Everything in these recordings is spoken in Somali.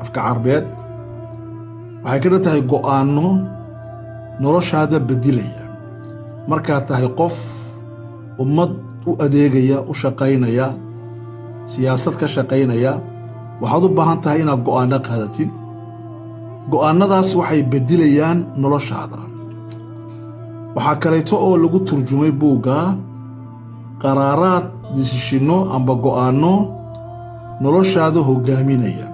afka carbeed waxay ka tahay go'aano noloshaada bedilaya markaa tahay qof ummad u adeegaya u shaqaynaya siyaasad ka shaqaynaya waxaad u baahan tahay inaad go'aano qaadatid go'aanadaas waxay bedilayaan noloshaada waxaa kaleeto oo lagu turjumay buugga qaraaraad disishinno amba go'aano noloshaada hoggaaminaya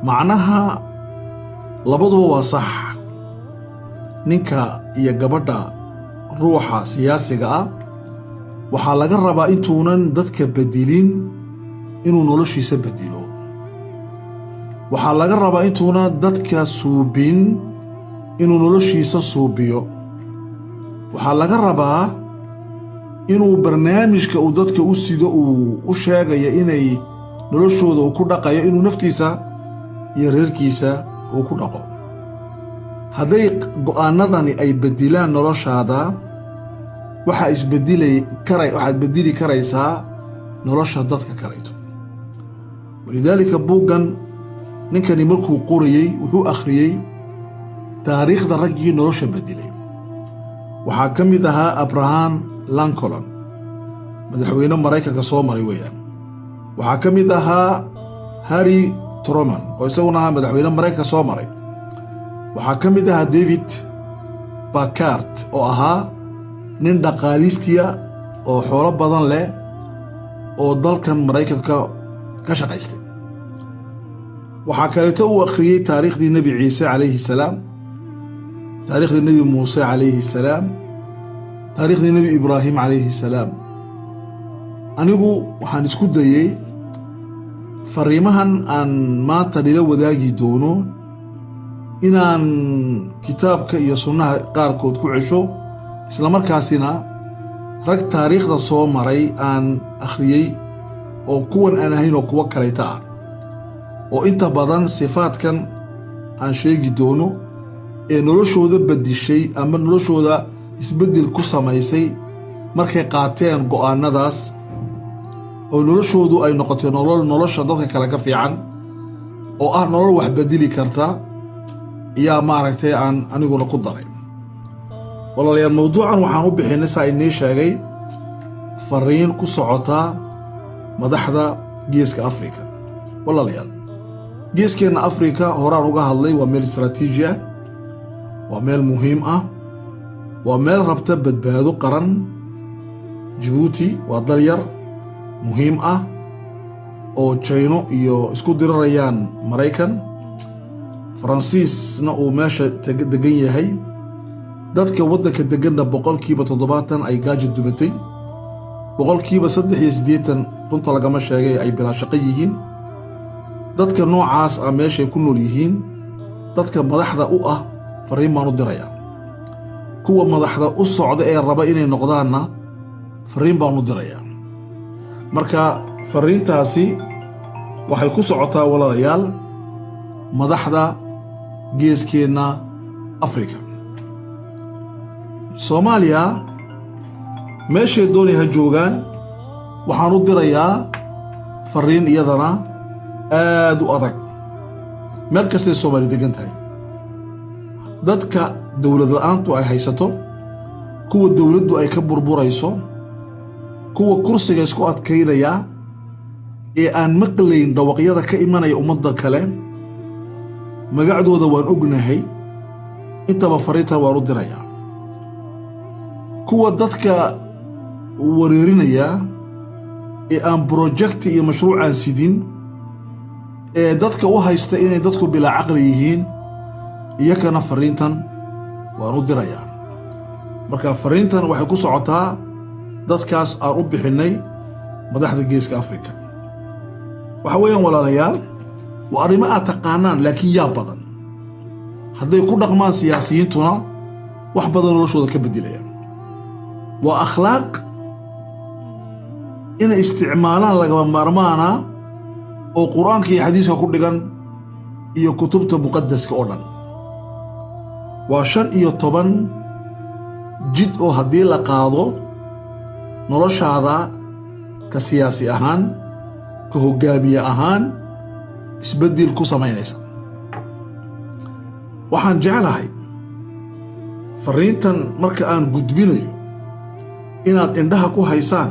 macnaha labaduba waa sax ninka iyo gabadha ruuxa siyaasiga ah waxaa laga rabaa intuunan dadka bedilin inuu noloshiisa bedilo waxaa laga rabaa intuuna dadka suubin inuu noloshiisa suubiyo waxaa laga rabaa inuu barnaamijka uu dadka u sido uu u sheegayo inay noloshooda uu ku dhaqayo inuu naftiisa iyo reerkiisa uu ku dhaqo hadday go'aanadani ay bedilaan noloshaada waxaad bedili karaysaa nolosha dadka kaleeto walidaalika buuggan ninkani markuu qorayey wuxuu akhriyey taariikhda raggii nolosha bedilay waxaa ka mid ahaa abraham lincoln madaxweyne maraykanka soo maray weeyaan waxaa ka mid ahaa harry truman oo isaguna ahaa madaxweyne maraykanka soo maray waxaa ka mid ahaa david packard oo ahaa nin dhaqaalistiya oo xoolo badan leh oo dalkan maraykanka ka shaqaystay waxaa kaleeto uu akhriyey taariikhdii nebi ciise calayhi salaam taariikhdii nebi muuse calayhi salaam taariikhdii nebi ibraahim calayhi salaam anigu waxaan isku dayey fariimahan aan maanta nila wadaagi doono inaan kitaabka iyo sunnaha qaarkood ku cesho islamarkaasina rag taariikhda soo maray aan akhriyey oo kuwan aan ahayn oo kuwo kalayta ah oo inta badan sifaadkan aan sheegi doono ee noloshooda bedishay ama noloshooda isbeddel ku samaysay markay qaateen go'aanadaas oo noloshoodu ay noqotay nolosha dadka kale ka fiican oo ah nolol wax bedeli karta yaa maaragtay aan aniguna ku daray walaalayaal mawduucan waxaan u bixinay saa inii sheegay fariin ku socota madaxda geeska afrika walaalayaal geeskeenna afrika horaan uga hadlay waa meel istaraatiiji ah waa meel muhiim ah waa meel rabta badbaado qaran jabuuti waa dal yar muhiim ah oo jayno iyo isku dirirayaan maraykan faransiisna uu meesha degan yahay dadka waddanka deganna boqolkiiba 70 ay gaajo dubatay boqolkiiba 83 runta lagama sheegay ay bilaa shaqo yihiin dadka noocaas ah meeshay ku nool yihiin dadka madaxda u ah fariin baan u dirayaa kuwa madaxda u socda ee raba inay noqdaanna fariin baan u dirayaa marka fariintaasi waxay ku socotaa walaalayaal madaxda geeskeenna afrika soomaaliya meeshay doonay ha joogaan waxaan u dirayaa fariin iyadana aad u adag meel kastay soomaali degan tahay dadka dowlad la'aantu ay haysato kuwa dowladdu ay ka burburayso kuwa kursiga isku adkaynaya ee aan maqlayn dhawaqyada ka imanaya ummadda kale magacdooda waan ognahay intaba fariintan waan u dirayaa kuwa dadka wareerinaya ee aan project iyo mashruucaan sidin ee dadka u haysta inay dadku bilaa caqli yihiin iyakana fariintan waan u dirayaa marka fariintan waxay ku socotaa dadkaas aan u bixinnay madaxda geeska afrika waxa weeyaan walaalayaal waa arrimo aad taqaanaan laakiin yaa badan hadday ku dhaqmaan siyaasiyiintuna wax badan noloshooda ka beddelayaan waa akhlaaq inay isticmaalaan lagama maarmaana oo qur'aanka iyo xadiiska ku dhigan iyo kutubta muqaddaska oo dhan waa 15 jid oo haddii la qaado noloshaada ka siyaasi ahaan ka hoggaamiye ahaan isbeddel ku samaynaysa. waxaan jeclahay fariintan marka aan gudbinayo inaad indhaha ku haysaan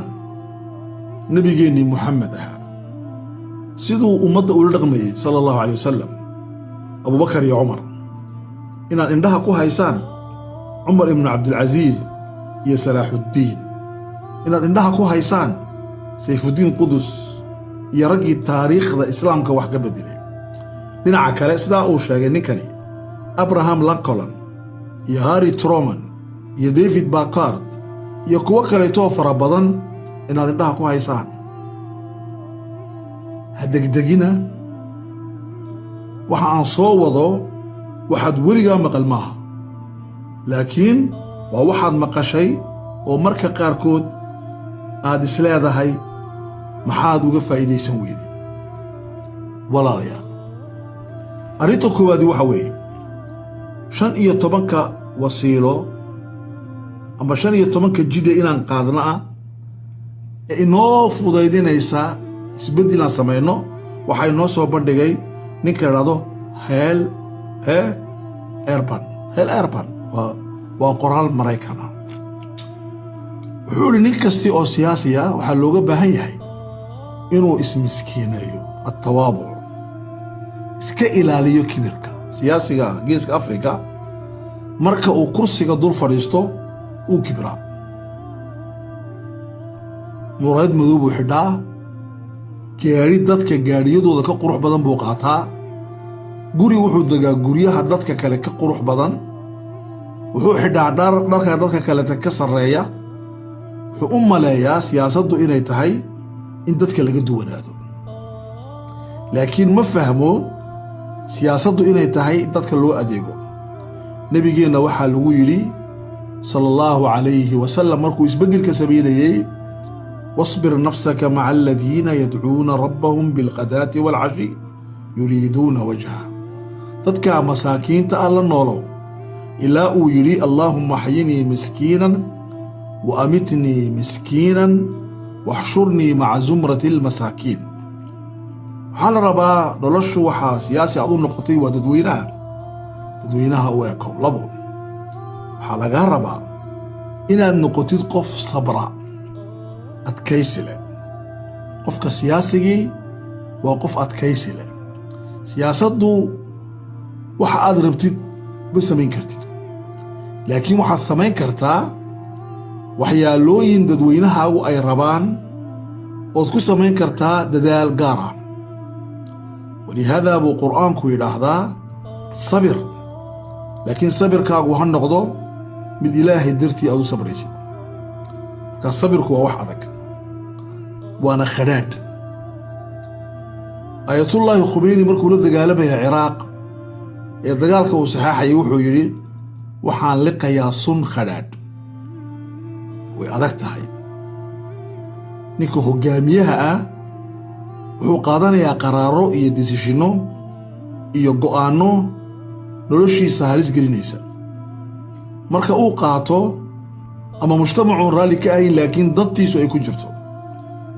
nabigeennii Muxamed ahaa siduu ummadda ula dhaqmayay sala allahu calayh wasalam, abubakar iyo cumar, inaad indhaha ku haysaan cumar ibnu cabdilcasiis iyo salaaxuddiin, inaad indhaha ku haysaan sayfuddiin qudus iyo raggii taariikhda islaamka wax ka bedelay. dhinaca kale sidaa uu sheegay ninkani abraham lincoln iyo harry truman iyo david packard iyo kuwo kaleetoo fara badan inaad indhaha ku haysaan. ha degdegina, waxa aan soo wado waxaad weligaa maqal maaha, laakiin waa waxaad maqashay oo marka qaarkood aad isleedahay maxaad uga faa'iidaysan weyday. walaalayaal, arrinta koowaadi waxa weeye 15 wasiilo ama 15 jide inaan qaadno ah ee inoo fudaydinaysa isbeddel aan samayno. waxaa inoo soo bandhigay ninka idhaahdo Hal Erban waa qoraal Maraykana. wuxuu idhi nin kasti oo siyaasi ah waxaa looga baahan yahay inuu ismiskiineeyo, attawaaduc, iska ilaaliyo kibirka. siyaasiga geeska Afrika marka uu kursiga dul fadhiisto uu kibraa, muraayad madow buu xidhaa, gaari dadka gaadhiyadooda ka qurux badan buu qaataa, guri wuxuu degaa guryaha dadka kale ka qurux badan, wuxuu xidhaa dharka dadka kaleta ka sarreeya. wuxuu u maleeyaa siyaasaddu inay tahay in dadka laga duwanaado, laakiin ma fahmo siyaasaddu inay tahay dadka loo adeego. nebigeenna waxaa lagu yidhi sala allahu calayhi wasalam markuu isbeddelka samaynayey wasbir nafsaka maca aladiina yadcuuna rabbahum bilqadaati waalcashi yuriiduuna wajha. dadkaa masaakiinta ah la noolow ilaa uu yidhi allaahumma axyinii miskiinan wa amitnii miskiinan waxshurnii maca zumrati almasaakiin. waxaa la rabaa noloshu waxaa siyaasi aad u noqotay waa dadweynaha u ekow. 2, waxaa lagaa rabaa inaad noqotid qof sabra, adkaysi leh. qofka siyaasigii waa qof adkaysi leh. siyaasaddu waxa aad rabtid ma samayn kartid, laakiin waxaad samayn kartaa waxyaalooyin dadweynahaagu ay rabaan ood ku samayn kartaa dadaal gaar ah. walihaada buu qur'aanku yidhaahdaa sabir, laakiin sabirkaagu ha noqdo mid ilaahay dartii aad u sabraysid. markaa sabirku waa wax adag, waana khadhaadh. aayatullaahi khumeyni markuu la dagaalamaya ciraaq ee dagaalka uu saxaaxayay wuxuu yidhi waxaan liqayaa sun khadhaadh. way adag tahay. ninka hoggaamiyaha ah wuxuu qaadanayaa qaraaro iyo desishinno iyo go'aanno noloshiisa halis gelinaysa. marka uu qaato ama mujtamacuun raalli ka ahayn laakiin dantiisu ay ku jirto,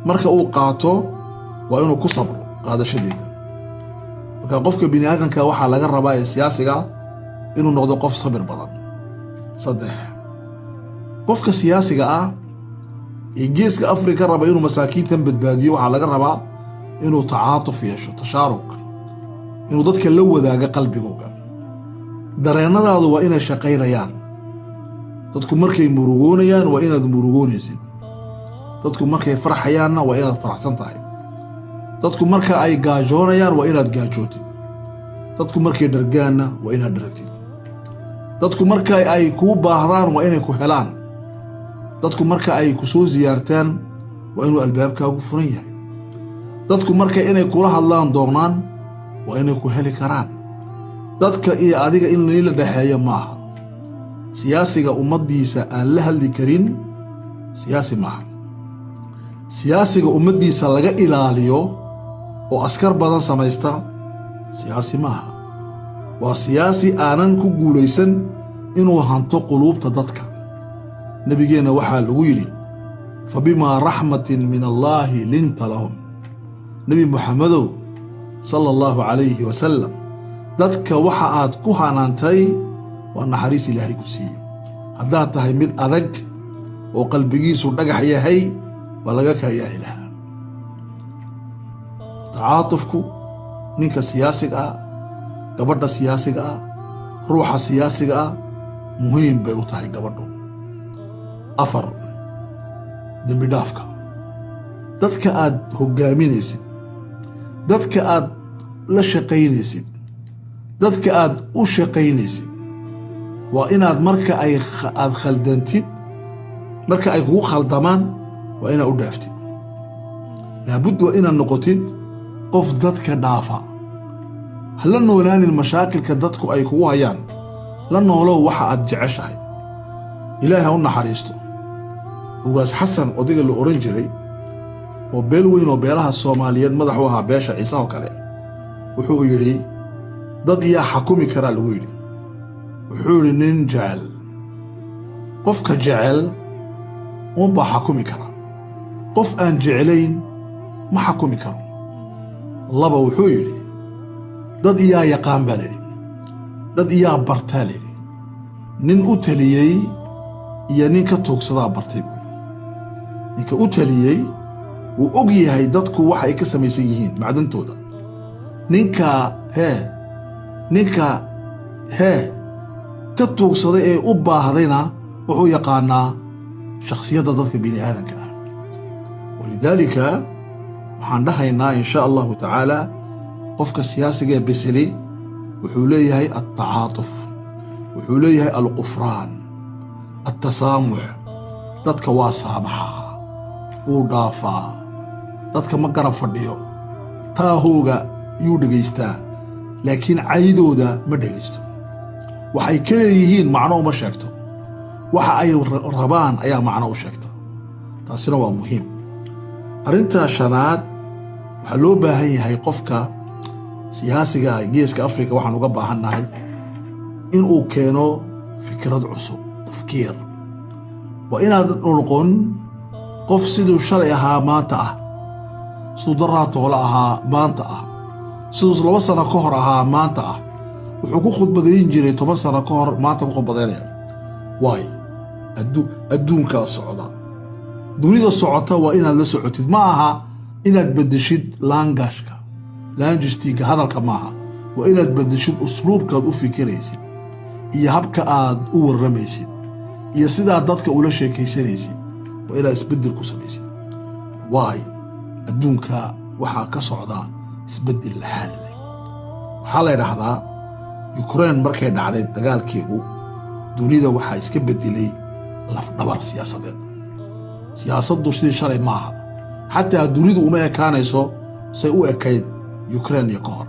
marka uu qaato waa inuu ku sabro qaadashadeeda. marka qofka bini aadamka waxaa laga rabaa ee siyaasiga inuu noqdo qof sabir badan. 3, qofka siyaasiga ah ee geeska Afrika raba inuu masaakiintan badbaadiyo waxaa laga rabaa inuu tacaatuf yeesho, tashaaruk, inuu dadka la wadaaga qalbigooga. dareennadaadu waa inay shaqaynayaan. dadku markay murugoonayaan waa inaad murugoonaysid, dadku markay farxayaanna waa inaad faraxsan tahay, dadku marka ay gaajoonayaan waa inaad gaajootid, dadku markay dhargaanna waa inaad dharagtid, dadku marka ay kuu baahdaan waa inay ku helaan, dadku marka ay ku soo siyaartaan waa inuu albaabkaagu furan yahay, dadku marka inay kula hadlaan doonaan waa inay ku heli karaan. dadka iyo adiga in la dhexeeyo maaha. siyaasiga ummaddiisa aan la hadli karin siyaasi maaha. siyaasiga ummaddiisa laga ilaaliyo oo askar badan samaysta siyaasi maaha. waa siyaasi aanan ku guulaysan inuu hanto quluubta dadka. nebigeenna waxaa lagu yidhi fabimaa raxmatin min allaahi linta lahum. nebi muxamedow sala allahu calayhi wasalam dadka waxa aad ku hanaantay waa naxariis ilaahay ku siiyey. haddaad tahay mid adag oo qalbigiisu dhagax yahay waa laga kaa yaaci lahaa. tacaatufku ninka siyaasiga ah, gabadha siyaasiga ah, ruuxa siyaasiga ah muhiim bay u tahay gabadhu. 4 dembi dhaafka. dadka aad hogaaminaysid, dadka aad la shaqaynaysid, dadka aad u shaqaynaysid waa inaad marka aad khaldantid, marka ay kugu khaldamaan waa inaad u dhaaftid. laabud waa inaad noqotid qof dadka dhaafa. ha la noolaanin mashaakilka dadku ay kugu hayaan, la noolow waxa aad jeceshahay. ilaahay ha u naxariisto ugaas xasan odayga la oran jiray oo beel weyn oo beelaha Soomaaliyeed madax u ahaa beesha Ciise oo kale, wuxuu yidhi dad iyaa xakumi karaa lagu yidhi. wuxuu yidhi nin jecel, qofka jecel unbaa xakumi kara, qof aan jeclayn ma xakumi karo. 2 wuxuu yidhi dad iyaa yaqaan baa layidhi, dad iyaa bartaa layidhi. nin u taliyey iyo nin ka tuugsadaa bartay buu yidhi. ninka u taliyey wuu og yahay dadku waxa ay ka samaysan yihiin macdantooda. ninka ka tuugsaday ee u baahdayna wuxuu yaqaanaa shakhsiyadda dadka bini aadanka ah. walidaalika waxaan dhahaynaa in sha allahu tacaala qofka siyaasiga ee beseli wuxuu leeyahay altacaatuf, wuxuu leeyahay alqufraan, altasaamux. dadka waa saamaxaa, wuu dhaafaa, dadka ma garab fadhiyo. taahooga yuu dhegaystaa laakiin caydooda ma dhegaysto. waxay ka leeyihiin macno uma sheegto, waxa ay rabaan ayaa macno u sheegta. taasina waa muhiim. arrinta 5aad waxaa loo baahan yahay qofka siyaasiga geeska Afrika, waxaan uga baahannahay inuu keeno fikrad cusub, tafkiir. waa inaad noqon qof siduu shalay ahaa maanta ah, siduu daraatoole ahaa maanta ah, siduu 2 sano ka hor ahaa maanta ah. wuxuu ku khudbadayn jiray 10 sano ka hor maanta ku khudbadaynaya. waayo adduunkaa socda, dunida socota waa inaad la socotid. ma aha inaad beddeshid language-tiga hadalka maaha, waa inaad beddeshid usluubkaad u fikiraysid iyo habka aad u warramaysid iyo sidaad dadka ula sheekaysanaysid. waa inaad isbeddel ku samaysid. waayo adduunka waxaa ka socda isbeddel laxaad leh. waxaa la ydhahdaa Ukraine markay dhacday dagaalkeedu, dunida waxaa iska beddelay lafdhabar siyaasadeed. siyaasaddu sidii shalay maaha, xataa dunidu uma ekaanayso say u ekayd Ukraine iyo ka hor.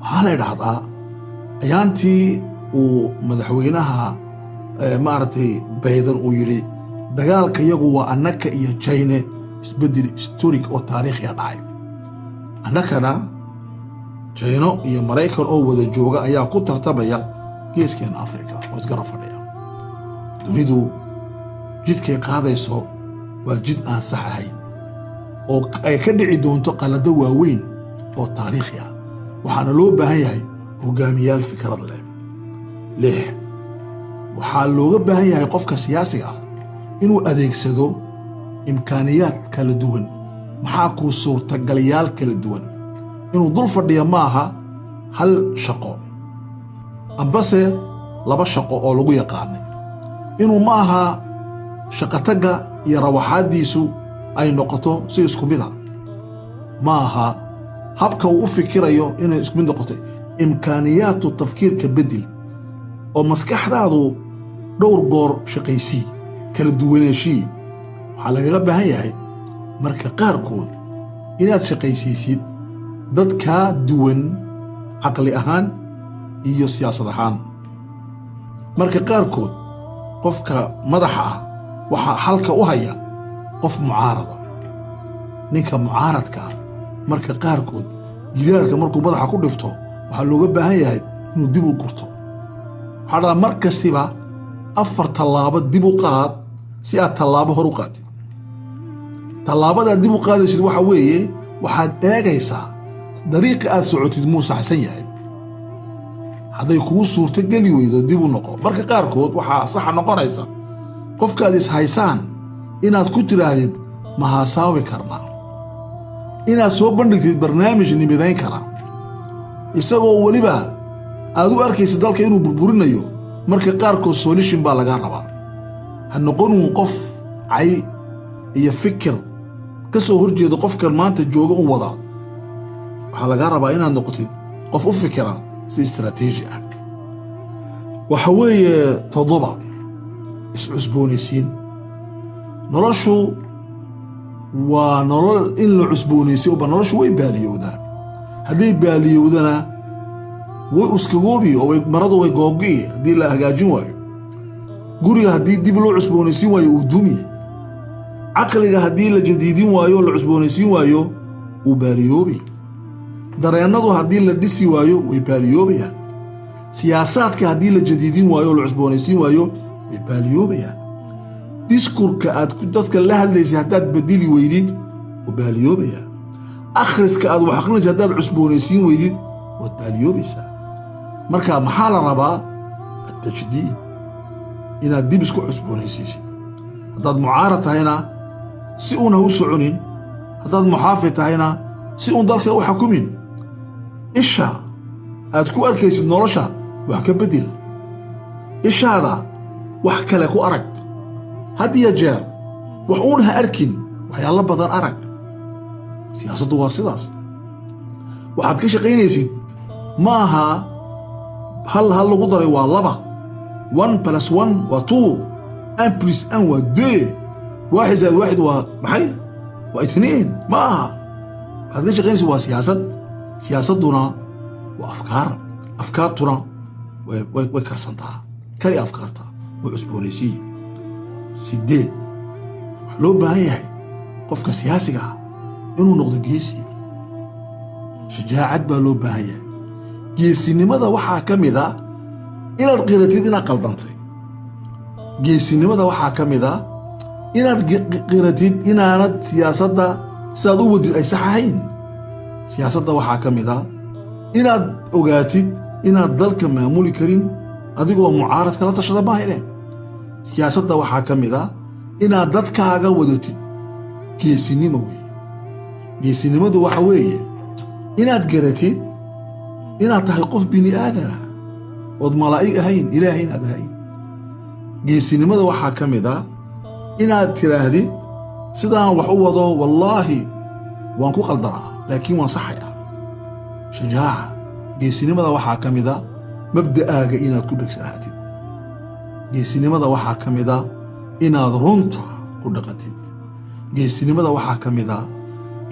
waxaa la ydhahdaa ayaantii uu madaxweynaha Biden uu yidhi dagaalka yagu waa annaka iyo China, isbeddel historic oo taariikhiya dhacay. annakana China iyo Maraykan oo wada jooga ayaa ku tartamaya geeskeena Afrika oo isgarab fadhiya. dunidu jidkay qaadayso waa jid aan sax ahayn oo ay ka dhici doonto qalado waaweyn oo taariikhi ah. waxaana loo baahan yahay hogaamiyaal fikrad leh. 6 waxaa looga baahan yahay qofka siyaasiga ah inuu adeegsado imkaaniyaad kala duwan. maxaa kuu suurtagalayaal kala duwan. inuu dul fadhiya maaha hal shaqo ambase 2 shaqo oo lagu yaqaanay. inuu ma aha shaqatagga iyo rawaxaaddiisu ay noqoto si isku mid a. ma aha habka uu u fikirayo inay isku mid noqoto. imkaaniyaadtu tafkiirka beddel oo maskaxdaadu dhowr goor shaqaysii, kala duwaneeshii. waxaa lagaga baahan yahay marka qaarkood inaad shaqaysiisid dad kaa duwan caqli ahaan iyo siyaasad ahaan. marka qaarkood qofka madaxa ah waxaa halka u haya qof mucaarada. ninka mucaaradka ah marka qaarkood gidaarka markuu madaxa ku dhifto waxaa looga baahan yahay inuu dib u gurto. waxaa dhadaa mar kastiba 4 tallaabo dib u qaad si aad tallaabo hor u qaadid. tallaabadaad dib u qaadaysid waxa weeye waxaad eegaysaa dariiqa aad socotid muu saxsan yahay. hadday kuu suurto geli weydo dib u noqo. marka qaarkood waxaa saxa noqonaysa qofkaad is haysaan inaad ku tiraahdid ma haasaawi karnaa, inaad soo bandhigtid barnaamij nimidayn kara, isagoo weliba aad u arkaysa dalka inuu burburinayo. marka qaarkood solution baa lagaa rabaa. ha noqonin qof cay iyo fikir ka soo horjeeda qofkan maanta jooga u wada. waxaa lagaa rabaa inaad noqotid qof u fikira si istaraatiiji ah. waxa weeye 7 is-cusboonaysiin. noloshu waa nolol in la cusboonaysiyo, ba noloshu way baaliyowdaa. hadday baaliyowdana way uskagoobi oo maradu way googi haddii la hagaajin waayo. guriga haddii dib loo cusboonaysiin waayo uu dumiye. caqliga haddii la jadiidin waayo la cusboonaysiin waayo uu baaliyoobi. dareennadu haddii la dhisi waayo way baaliyoobayaan. siyaasaadka haddii la jadiidin waayo la cusboonaysiin waayo way baaliyoobayaan. diskurka aad dadka la hadlaysay haddaad bedeli weydid wuu baaliyoobayaa. akhriska aad wax aqrinaysa haddaad cusboonaysiin weydid waad baaliyoobaysaa. marka maxaa la rabaa? الtajdiid, inaad dib isku cusboonaysiisid. haddaad mucaarad tahayna si uun ha u soconin, haddaad muxaafid tahayna si uun dalka u xakumin. isha aad ku arkaysid nolosha wax ka bedel. ishaada wax kale ku arag. had iyo jeer wax uun ha arkin, waxyaalo badan arag. siyaasaddu waa sidaas. waxaad ka shaqaynaysid ma aha hal lagu daray waa 2. 1 + 1 waa 2. 1 + 1 waa 2. 1 + 1 waa maxay? waa 2. ma aha. waxaad ka shaqaynaysid waa siyaasad. siyaasadduna waa afkaar. afkaartuna way karsantaa. kali afkaarta way cusboonaysiin. 8 waxaa loo baahan yahay qofka siyaasiga ah inuu noqdo geesi. shajaacad baa loo baahan yahay. geesinimada waxaa ka mid ah inaad qiratid inaad qaldantay. geesinimada waxaa ka mid ah inaad qiratid inaanad siyaasadda sidaad u wadid ay sax ahayn. siyaasadda waxaa ka mid ah inaad ogaatid inaad dalka maamuli karin adigoo mucaarad kala tashada maahine. siyaasadda waxaa ka mid ah inaad dadkaaga wadatid. geesinimo weeye. geesinimadu waxa weeye inaad garatid inaad tahay qof bini aadana ood malaa'ig ahayn, ilaahay inaad ahayn. geesinimada waxaa ka mid ah inaad tiraahdid sidaan wax u wado wallaahi waan ku qaldanaa laakiin waan saxayaa. shajaaca. geesinimada waxaa ka mid ah mabda'aaga inaad ku dhegsanaatid. geesinimada waxaa ka mid ah inaad runta ku dhaqatid. geesinimada waxaa ka mid ah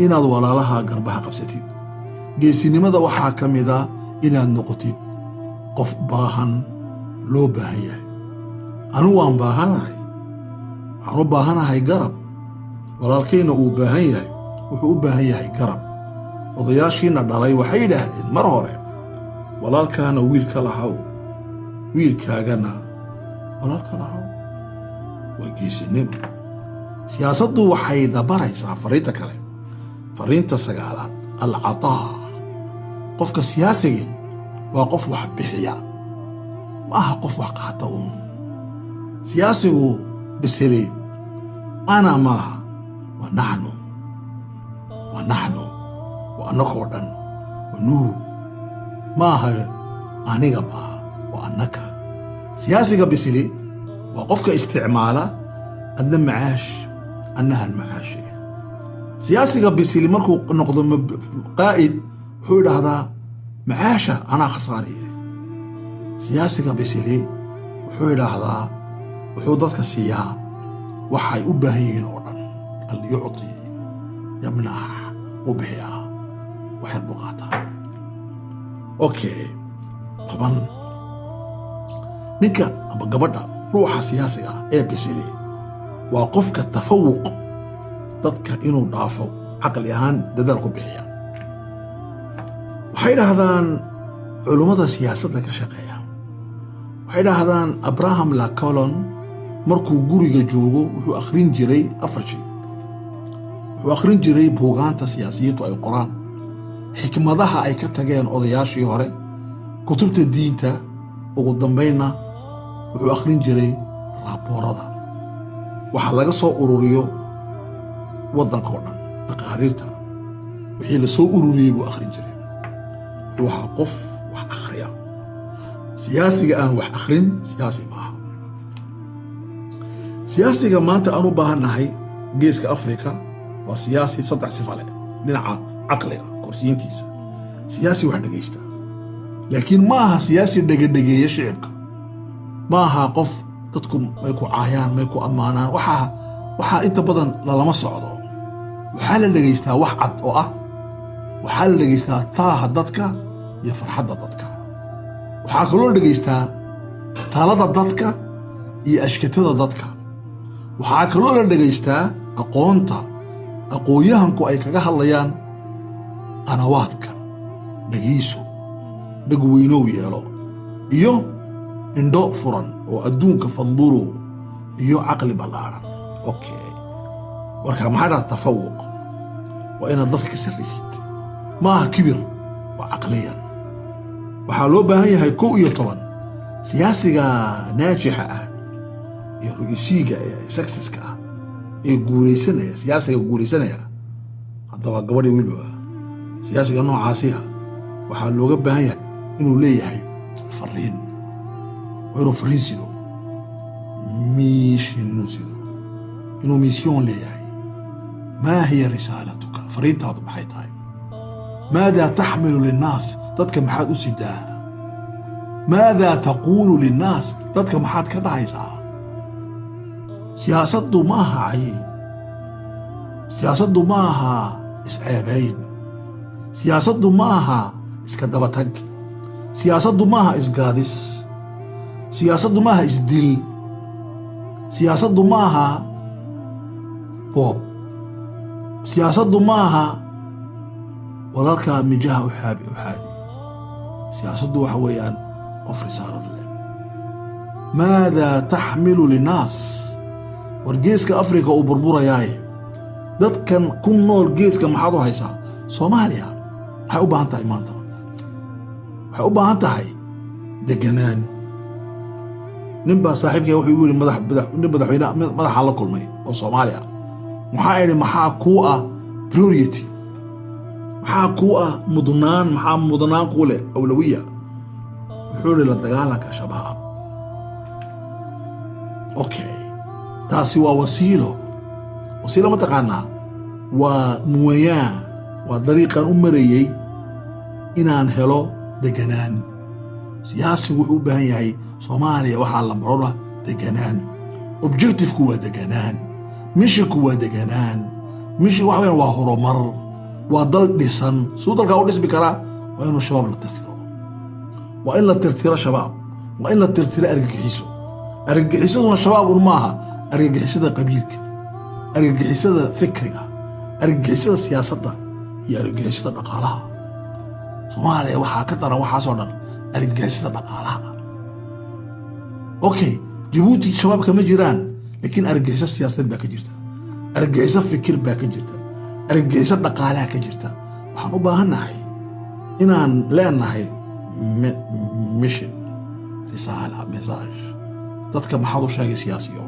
inaad walaalaha garbaha qabsatid. geesinimada waxaa ka mid ah inaad noqotid qof baahan, loo baahan yahay. anigu waan baahanahay. waxaan u baahanahay garab. walaalkayna uu baahan yahay, wuxuu u baahan yahay garab. odayaashiina dhalay waxay yidhaahdeen mar hore walaalkaana wiilka lahaw, wiilkaagana walaalka lahaw. waa geesinimo. siyaasaddu waxay dabaraysaa fariinta kale. fariinta 9aad alcataa. qofka siyaasiga waa qof wax bixiya, ma aha qof wax qaata uun. siyaasigu bisili ana maaha, waa naxnu. waa naxnu, waa annakoo dhan. waa nuu. ma aha aniga maaha, waa annaka. siyaasiga bisili waa qofka isticmaala adna macaash annahan macaashi. siyaasiga bisili markuu noqdo qaa'id wuxuu idhaahdaa macaasha anaa khasaariye. siyaasiga bisili wuxuu idhaahdaa wuxuu dadka siiyaa waxay u baahan yihiin oo dhan. alyucti yamnax u bixiyaa waxyar buu qaataa. okay 10 ninka ama gabadha ruuxa siyaasiga ah ee bisili waa qofka tafawuq dadka inuu dhaafo caqli ahaan dadaal ku bixiya. waxay dhahdaan culummada siyaasadda ka shaqeeya, waxay dhahdaan Abraham Lincoln markuu guriga joogo wuxuu akhrin jiray 4 shay. wuxuu akhrin jiray buugaanta siyaasiyiintu ay qoraan. xikmadaha ay ka tageen odayaashii hore kutubta diinta ugu dambayna wuxuu akhrin jiray raaboorada waxa laga soo ururiyo waddanka oo dhan taqaariirta wixii la soo ururiyey buu akhrin jiray waxa qof wax akhriya siyaasiga aan wax akhrin siyaasi maaha siyaasiga maanta aan u baahannahay geeska Afrika waa siyaasi saddex sifo leh dhinaca caqliga korsiintiisa siyaasi wax dhageysta laakiin ma aha siyaasi dhagadegeeya shicibka ma aha qof dadku may ku caayaan may ku ammaanaan waxa inta badan lama socdo waxaa la dhageystaa wax cad oo ah waxaa la dhageystaa taaha dadka iyo farxadda dadka waxaa kaloo dhageystaa talada dadka iyo ashkatada dadka waxaa kaloo la dhageystaa aqoonta aqoonyahanku ay kaga hadlayaan qanawaadka dhageyso dhag weynow yeelo iyo indho furan oo adduunka fanduro iyo caqli ballaaran okay warka maxaa tafawuq waa inaad dadka ka sarrisid maaha kibir waa caqliyan waxaa loo baahan yahay 11 siyaasiga naajixa ah iyo ru'isiga ee successka ah ee guureysanaya siyaasiga guureysanaya haddaba gabadhi wiilba siyaasiga noocaasiha waxaa looga baahan yahay inuu leeyahay fariin inuu fariin sido inuu mission leeyahay ما هي رسالتك فرينت هذا بحيطاي ماذا تحمل للناس تدك محاد أسدا ماذا تقول للناس تدك محاد كدعيسا سياسة ماها عين سياسة ماها إسعابين سياسة ماها إسكدبتك سياسة ماها إسقادس سياسة ماها إسدل سياسة ماها بوب سياسة ماها ولكن من جهة أحابي سياسة وحويان قف رسالة الله ماذا تحمل للناس ورجيسك أفريقيا وبربورة ياي داد كان كن نول جيسك محاضو هيسا صوماليا waxay u baahan tahay maanta waxay u baahan tahay deganaan nin baa saaxiibkay wuxuu yiri madaxweyne madaxa la kulmay oo Soomaaliya maxaa yiri maxaa ku ah priority maxaa ku ah mudnaan ku leh awlawiya wuxuu yiri la dagaalanka shabaab okay taasi waa wasiilo ma taqaanaa waa muwayaan waa dariiqan u marayay inaan helo deganaan siyaasigu wuxuu u baahan yahay Soomaaliya waxaa la marona deganaan objectiveku waa deganaan missionku waa deganaan mission waxa weyn waa horumar waa dal dhisan soo dalka u dhismi kara waa inuu shabaab la tirtiro waa in la tirtiro shabaab waa in la tirtiro argagixisada shabaab maaha argagixisada qabiilka argagixisada fikriga argagixisada siyaasadda iyo argagixisada dhaqaalaha Soomaaliya waxaa ka daran waxaasoo dhan argagixisada dhaqaalaha okay Djibouti shabaabka ma jiraan laakiin argagixisada siyaasadeed baa ka jirta argagixisada fikir baa ka jirta argagixisada dhaqaalaha ka jirta waxaan u baahannahay inaan leenahay mission risaala message dadka maxaad u sheegay siyaasiyo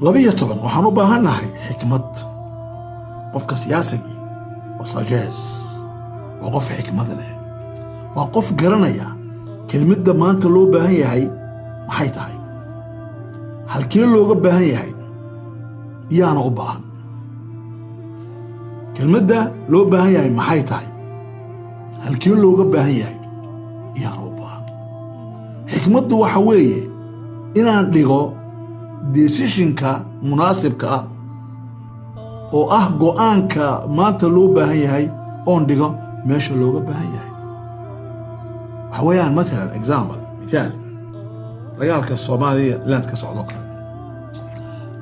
12 waxaan u baahannahay xikmad qofka siyaasiga wasajaas waa qof xikmad leh waa qof garanaya kelmadda maanta loo baahan yahay maxay tahay halkee looga baahan yahay iyaana u baahan kelmadda loo baahan yahay maxay tahay halkee looga baahan yahay iyaana u baahan xikmaddu waxa weeye inaan dhigo decisionka munaasibka ah oo ah go'aanka maanta loo baahan yahay oon dhigo meesha looga baahan yahay waxa weeyaan مثلا example مثال dagaalka Soomaaliya land ka socdo kale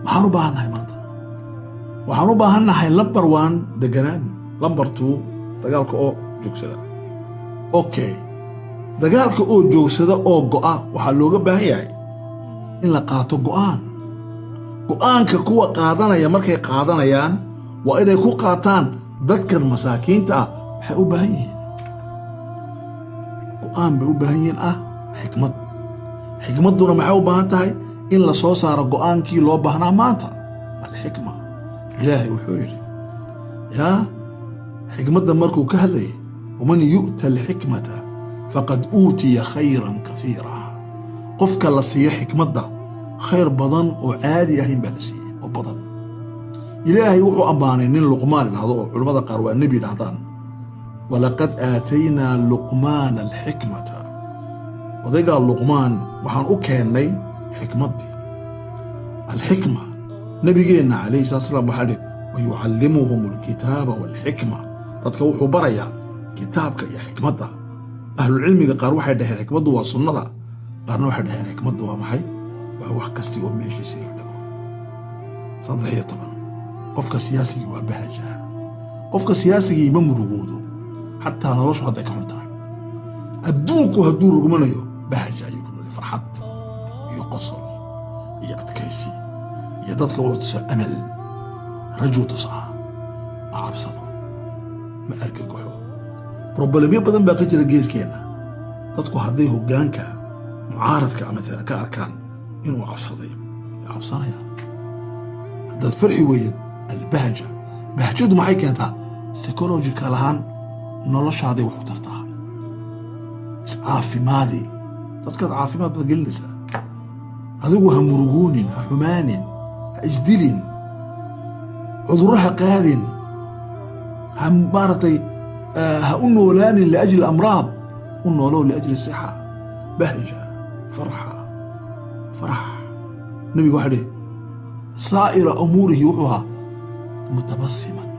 waxaan u baahannahay maanta waxaan u baahannahay number 1 deganaan number 2 dagaalka oo joogsada okay dagaalka oo joogsada oo go'a waxa looga baahan yahay in la qaato go'aanka kuwa qaadanaya markay qaadanayaan waa inay ku qaataan dadkan masaakiinta ah waxay u baahan yihiin go'aan bay u baahan yihiin xikmad. xikmadduna maxay u baahan tahay in la soo saaro go'aankii loo baahnaa maanta. alxikma ilaahay wuxuu yidhi yaa xikmadda markuu ka hadlayay waman yu'ta alxikmata faqad uutiya khayran kaiira. qofka la siiyo xikmadda khayr badan oo caadi ahayn baa la siiyey oo badan. ilaahay wuxuu ammaanay nin luqmaan idhahdo oo culimmada qaar waa nebi idhahdaan walaqad aataynaa luqmaana alxikmata. odaygaa luqmaan waxaan u keennay xikmaddii. alxikma nebigeenna calayhi salatu salaam waxaa dhihi wayucallimuhum alkitaaba waalxikma. dadka wuxuu barayaa kitaabka iyo xikmadda. ahlulcilmiga qaar waxay dhaheen xikmaddu waa sunnada, qaarna waxay dhaheen xikmaddu waa maxay? waa wax kasti oo meeshiisii la dhigo. 13 qofka siyaasigii waa bahaja. qofka siyaasigii ma murugoodo xataa noloshu hadday ka xun tahay. adduunku hadduu rugmanayo bahaja ayuu ku noolay, farxad iyo qosol iyo adkaysi iyo dadka wuxuu tusaa amal. rajuu tusaa, ma cabsado, ma argagaxo. problemyo badan baa ka jira geeskeenna. dadku hadday hoggaanka mucaaradka matala ka arkaan inuu cabsaday way cabsanayaan. haddaad farxi weeyad albahja. bahjadu maxay keentaa? psychological ahaan noloshaaday wax u tartaa. iscaafimaadii dadkaad caafimaad baad gelinaysaa. adigu ha murugoonin, ha xumaanin, ha isdilin, cudurro ha qaadin, ha maaragtay ha u noolaanin liajli amraad. u noolow liajli sixa. bahja, farxa, farax. nebigu waxa dhihi saa'ira umuurihi wuxuu ahaa mutabasiman.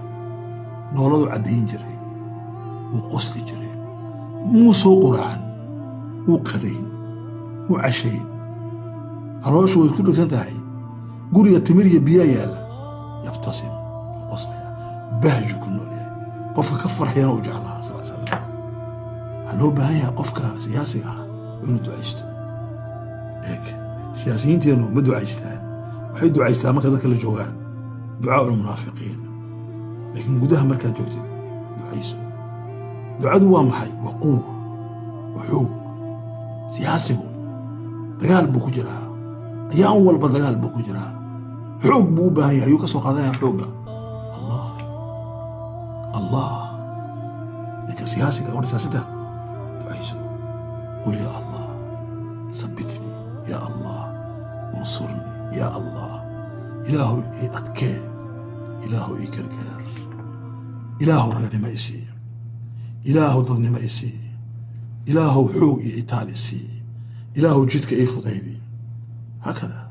nooladu caddayn jiray, wuu qosli jiray, muu soo quraacan, wuu qadayn, wuu cashayn. calooshu way ku dhegsan tahay. guriga timir iyo biyaa yaalla, yabtasim, wuu qoslaya. bahju ku noolyahay. qofka ka farxiyana u jeclaa sal slam. waxaa loo baahan yahay qofka siyaasiga ah inuu ducaysto. eeg siyaasiyiinteennu ma ducaystaan. waxay ducaystaan marka dadka la joogaan ducaa ulmunaafiqiin. laakiin gudaha markaad joogtid ducayso. ducadu waa maxay? waa quwa, waa xoog. siyaasigu dagaal buu ku jiraa, ayaan walba dagaal buu ku jiraa. xoog buu u baahan yahay. ayuu ka soo qaadanaya xoogga allah. allah ninka siyaasiga war siyaasadda ducayso. qul yaa allah sabbitnii, yaa allah unsurnii, yaa allah ilaahu ii adkee, ilaahu ii gargaar, ilaahu raganimo isii, ilaahu dadnimo isii, ilaahu xoog iyo itaal isii, ilaahu jidka ii fudaydi. هكذا